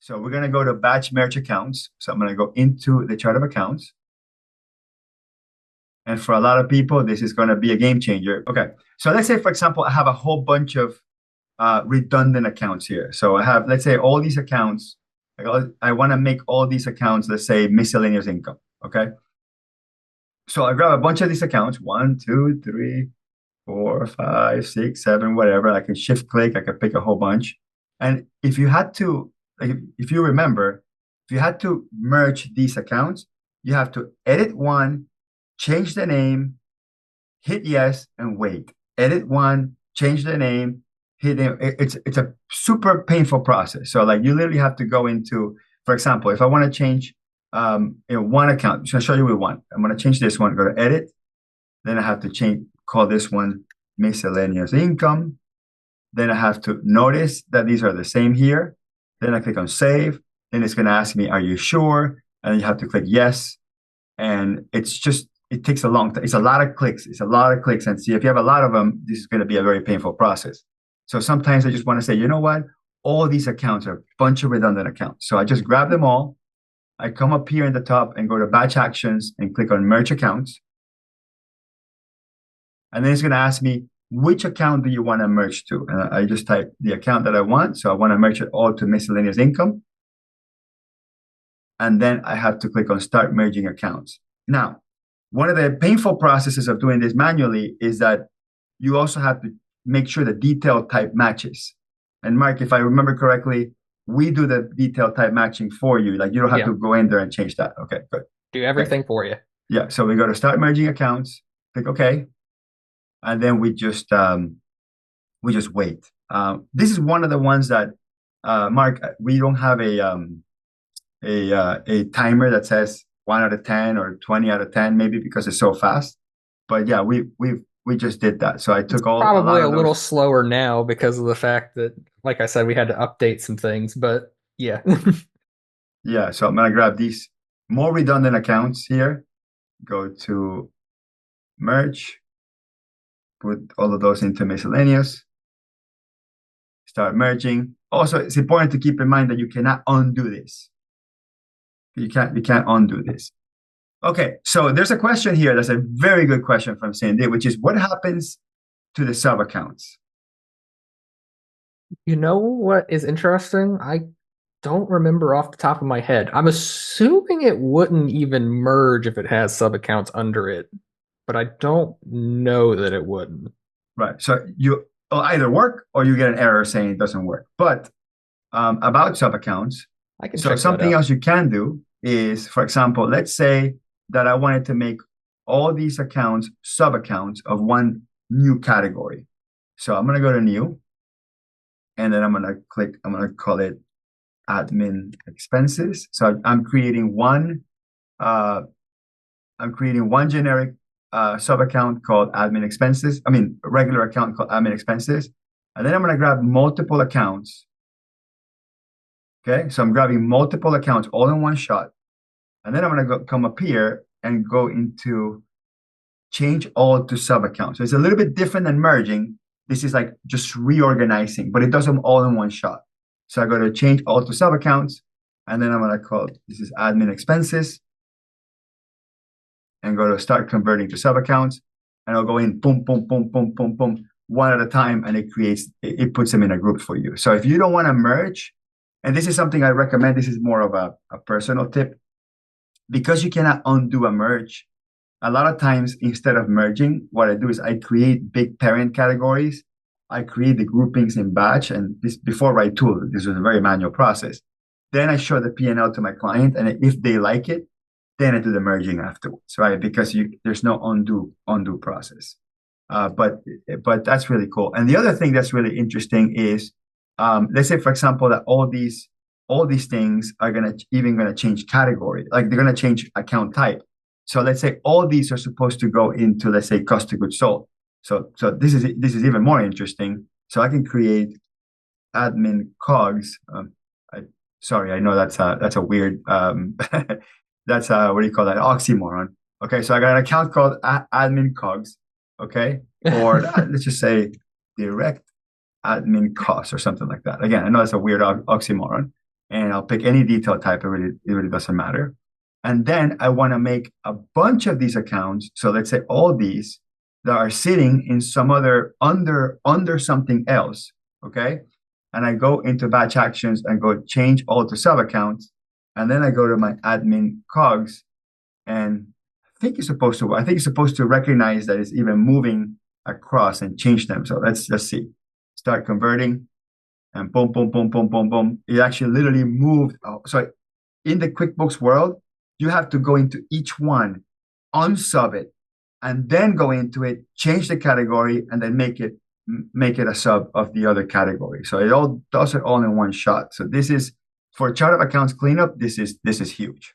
So we're going to go to batch merge accounts. So I'm going to go into the chart of accounts. And for a lot of people, this is going to be a game changer. Okay. So let's say, for example, I have a whole bunch of redundant accounts here. So I have, let's say, all these accounts. I want to make all these accounts, let's say, miscellaneous income. Okay. So I grab a bunch of these accounts, 1, 2, 3, 4, 5, 6, 7, whatever. I can shift click. I can pick a whole bunch. And if you had to, like, if you remember, if you had to merge these accounts, you have to edit one, change the name, hit yes, and wait. Edit one, change the name, hit it. It's a super painful process. So like you literally have to go into, for example, if I want to change one account, I'm just gonna show you with one. I'm gonna change this one, go to edit, then I have to call this one miscellaneous income. Then I have to notice that these are the same here. Then I click on save. Then it's gonna ask me, are you sure? And you have to click yes. And it takes a long time. It's a lot of clicks. It's a lot of clicks. And see, if you have a lot of them, this is going to be a very painful process. So sometimes I just want to say, you know what? All these accounts are a bunch of redundant accounts. So I just grab them all. I come up here in the top and go to batch actions and click on merge accounts. And then it's going to ask me, which account do you want to merge to? And I just type the account that I want. So I want to merge it all to miscellaneous income. And then I have to click on start merging accounts. Now, one of the painful processes of doing this manually is that you also have to make sure the detail type matches. And Mark, if I remember correctly, we do the detail type matching for you. Like you don't have to go in there and change that. Okay, good. Do everything for you. Yeah, so we go to start merging accounts, click OK. And then we just wait. This is one of the ones that, Mark, we don't have a timer that says 1 out of 10 or 20 out of 10, maybe because it's so fast. But yeah, we just did that. So I took Probably a little slower now because of the fact that, like I said, we had to update some things. But yeah. Yeah, so I'm gonna grab these more redundant accounts here. Go to merge, put all of those into miscellaneous, start merging. Also, it's important to keep in mind that you cannot undo this. You can't undo this. Okay, so there's a question here. That's a very good question from Cindy, which is what happens to the sub accounts? You know what is interesting? I don't remember off the top of my head. I'm assuming it wouldn't even merge if it has sub accounts under it, but I don't know that it wouldn't. Right. So you either work or you get an error saying it doesn't work. But about sub accounts, I can so check that something out. else you can do is, for example, let's say that I wanted to make all these accounts sub accounts of one new category. So I'm going to go to new, and then I'm going to call it admin expenses. So I'm creating one generic sub account called admin expenses. I mean, a regular account called admin expenses. And then I'm going to grab multiple accounts. Okay, so I'm grabbing multiple accounts all in one shot. And then I'm going to come up here and go into change all to sub accounts. So it's a little bit different than merging. This is like just reorganizing, but it does them all in one shot. So I go to change all to sub accounts. And then I'm going to call this is admin expenses. And go to start converting to sub accounts. And I'll go in boom, boom, boom, boom, boom, boom, one at a time. And it puts them in a group for you. So if you don't want to merge, and this is something I recommend, this is more of a personal tip, because you cannot undo a merge. A lot of times, instead of merging, what I do is I create big parent categories. I create the groupings in batch, and this before RightTool, this was a very manual process. Then I show the P&L to my client, and if they like it, then I do the merging afterwards, right? Because there's no undo process. But that's really cool. And the other thing that's really interesting is, let's say, for example, that all these things are gonna change category, like they're gonna change account type. So let's say all these are supposed to go into, let's say, cost of goods sold. So this is even more interesting. So I can create admin cogs. Sorry, I know that's a weird that's what do you call that, oxymoron. Okay, so I got an account called admin cogs. Okay, or let's just say direct admin costs or something like that. Again, I know it's a weird oxymoron. and I'll pick any detail type. It really doesn't matter. And then I want to make a bunch of these accounts. So let's say all these that are sitting in some other under something else. Okay. And I go into batch actions and go change all to sub accounts. And then I go to my admin cogs, and I think it's supposed to recognize that it's even moving across and change them. So let's see. Start converting, and boom, boom, boom, boom, boom, boom. It actually literally moved. So in the QuickBooks world, you have to go into each one, unsub it, and then go into it, change the category, and then make it a sub of the other category. So it all does it all in one shot. So this is for chart of accounts cleanup. This is huge.